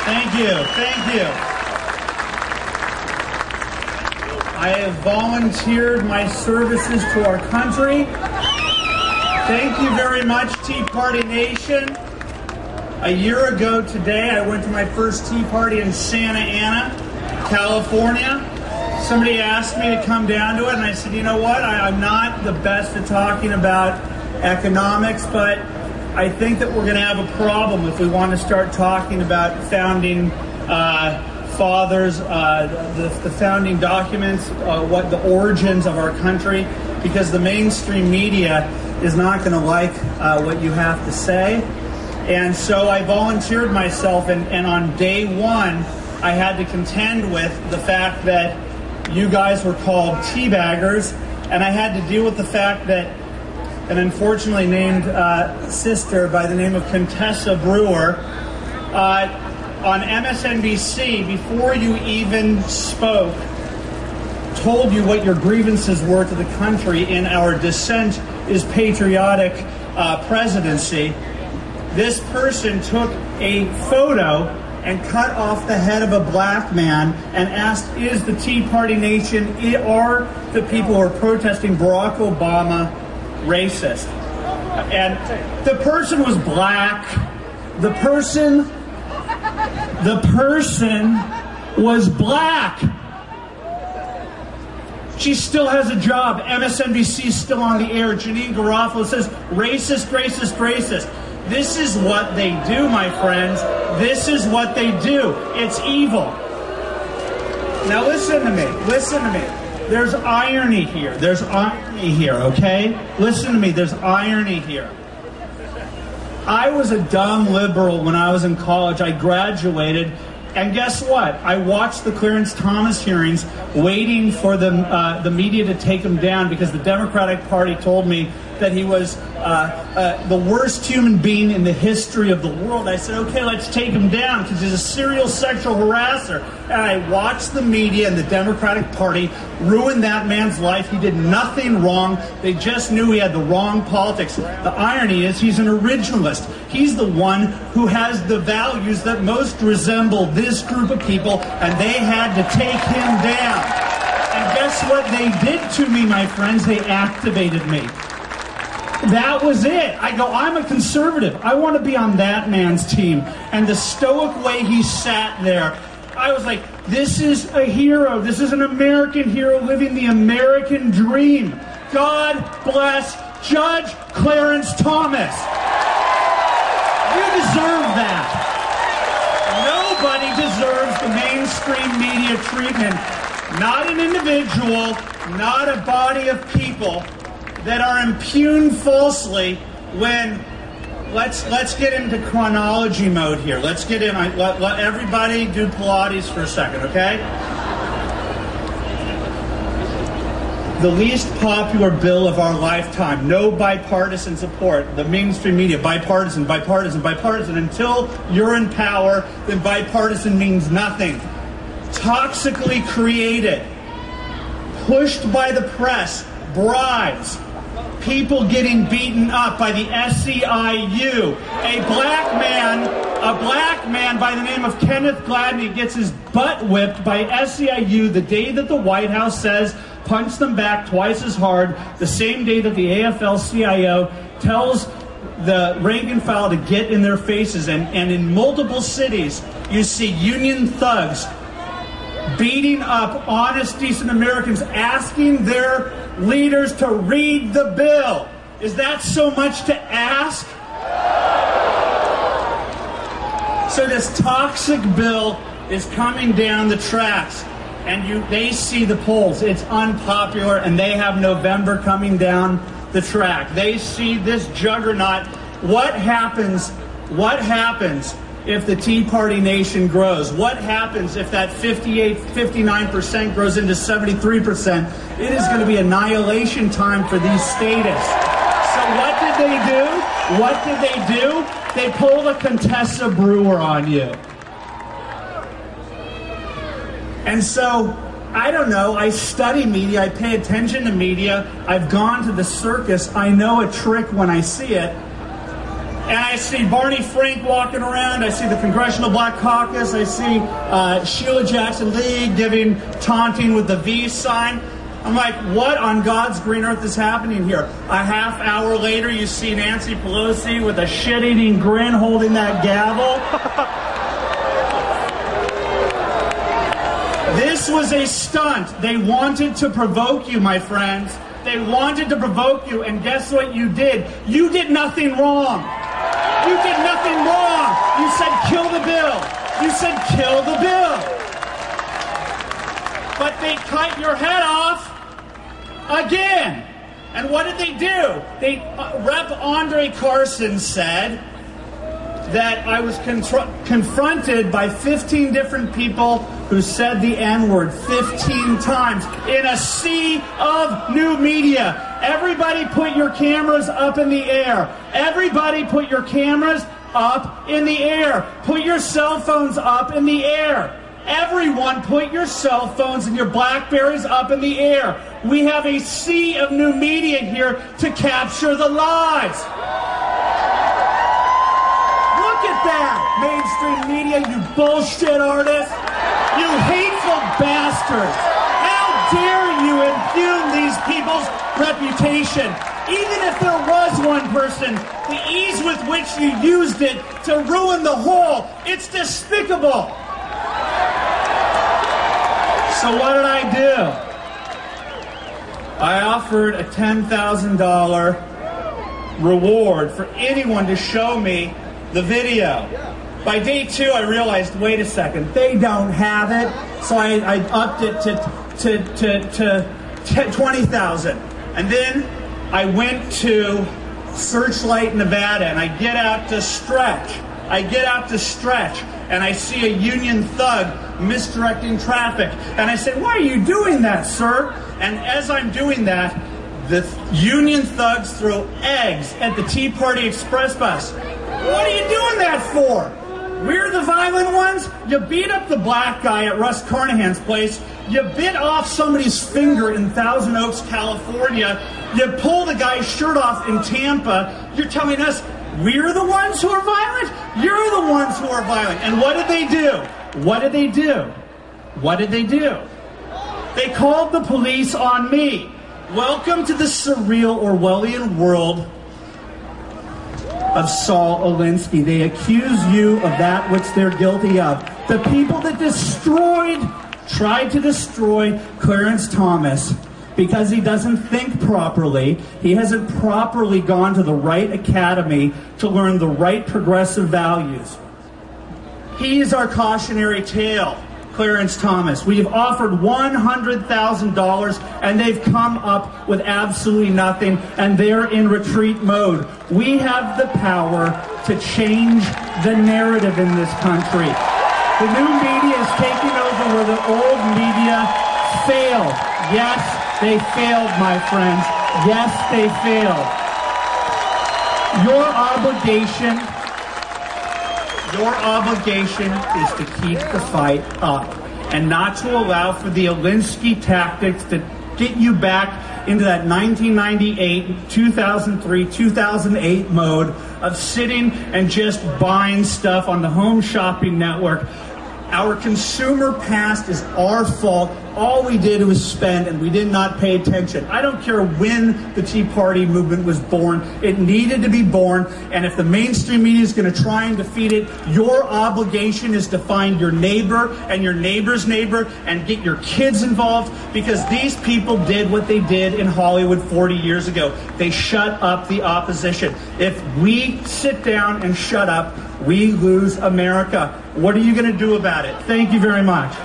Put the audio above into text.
Thank you. Thank you. I have volunteered my services to our country. Thank you very much, Tea Party Nation. A year ago today, I went to my first Tea Party in Santa Ana, California. Somebody asked me to come down to it, and I said, you know what? I'm not the best at talking about economics, but I think that we're going to have a problem if we want to start talking about founding fathers, the founding documents, what the origins of our country, because the mainstream media is not going to like what you have to say. And so I volunteered myself, and on day one, I had to contend with the fact that you guys were called teabaggers, and I had to deal with the fact that an unfortunately named sister by the name of Contessa Brewer on MSNBC, before you even spoke, told you what your grievances were to the country in our dissent is patriotic presidency. This person took a photo and cut off the head of a black man and asked, is the Tea Party Nation, are the people who are protesting Barack Obama racist? And the person was black. The person was black. She still has a job. MSNBC is still on the air. Janine Garofalo says, racist, racist, racist. This is what they do, my friends. This is what they do. It's evil. Now listen to me. Listen to me. There's irony here. There's irony here, okay? Listen to me. There's irony here. I was a dumb liberal when I was in college. I graduated. And guess what? I watched the Clarence Thomas hearings waiting for the media to take him down because the Democratic Party told me that he was the worst human being in the history of the world. I said, okay, let's take him down because he's a serial sexual harasser. And I watched the media and the Democratic Party ruin that man's life. He did nothing wrong. They just knew he had the wrong politics. The irony is he's an originalist. He's the one who has the values that most resemble this group of people, and they had to take him down. And guess what they did to me, my friends? They activated me. That was it. I go, I'm a conservative. I want to be on that man's team. And the stoic way he sat there, I was like, this is a hero. This is an American hero living the American dream. God bless Judge Clarence Thomas. You deserve that. Nobody deserves the mainstream media treatment. Not an individual, not a body of people that are impugned falsely when, let's get into chronology mode here. Let's get in, let everybody do Pilates for a second, okay? The least popular bill of our lifetime, no bipartisan support, the mainstream media, bipartisan, bipartisan, bipartisan. Until you're in power, then bipartisan means nothing. Toxically created, pushed by the press, bribes, people getting beaten up by the SEIU. A black man by the name of Kenneth Gladney gets his butt whipped by SEIU the day that the White House says punch them back twice as hard, the same day that the AFL-CIO tells the rank and file to get in their faces. And in multiple cities, you see union thugs beating up honest, decent Americans, asking their leaders to read the bill. Is that so much to ask? So this toxic bill is coming down the tracks, and they see the polls. It's unpopular, and they have November coming down the track. They see this juggernaut. What happens if the Tea Party Nation grows? What happens if that 59% grows into 73%? It is going to be annihilation time for these statists. So what did they do? What did they do? They pulled a Contessa Brewer on you. And so, I don't know, I study media, I pay attention to media, I've gone to the circus, I know a trick when I see it. And I see Barney Frank walking around. I see the Congressional Black Caucus. I see Sheila Jackson Lee taunting with the V sign. I'm like, what on God's green earth is happening here? A half hour later, you see Nancy Pelosi with a shit-eating grin holding that gavel. This was a stunt. They wanted to provoke you, my friends. They wanted to provoke you, and guess what you did? You did nothing wrong. You did nothing wrong. You said kill the bill. You said kill the bill. But they cut your head off again. And what did they do? Rep. Andre Carson said that I was confronted by 15 different people who said the N-word 15 times in a sea of new media. Everybody put your cameras up in the air. Everybody put your cameras up in the air. Put your cell phones up in the air. Everyone put your cell phones and your Blackberries up in the air. We have a sea of new media here to capture the lies. Look at that, mainstream media, you bullshit artists. You hateful bastards. How dare you impugn these people's reputation? Even if there was one person, the ease with which you used it to ruin the whole, it's despicable. So what did I do? I offered a $10,000 reward for anyone to show me the video. By day 2, I realized, wait a second, they don't have it. So I upped it to 20,000. And then I went to Searchlight, Nevada, and I get out to stretch. And I see a union thug misdirecting traffic. And I say, why are you doing that, sir? And as I'm doing that, the union thugs throw eggs at the Tea Party Express bus. What are you doing that for? We're the violent ones? You beat up the black guy at Russ Carnahan's place. You bit off somebody's finger in Thousand Oaks, California. You pull the guy's shirt off in Tampa. You're telling us we're the ones who are violent? You're the ones who are violent. And what did they do? They called the police on me. Welcome to the surreal Orwellian world of Saul Alinsky. They accuse you of that which they're guilty of. The people that tried to destroy Clarence Thomas because he doesn't think properly. He hasn't properly gone to the right academy to learn the right progressive values. He is our cautionary tale, Clarence Thomas. We have offered $100,000 and they've come up with absolutely nothing, and they're in retreat mode. We have the power to change the narrative in this country. The new media is taking over where the old media failed. Yes, they failed, my friends. Yes, they failed. Your obligation is to keep the fight up and not to allow for the Alinsky tactics to get you back into that 1998, 2003, 2008 mode of sitting and just buying stuff on the Home Shopping Network. Our consumer past is our fault. All we did was spend, and we did not pay attention. I don't care when the Tea Party movement was born. It needed to be born, and if the mainstream media is going to try and defeat it, your obligation is to find your neighbor and your neighbor's neighbor and get your kids involved, because these people did what they did in Hollywood 40 years ago. They shut up the opposition. If we sit down and shut up, we lose America. What are you going to do about it? Thank you very much.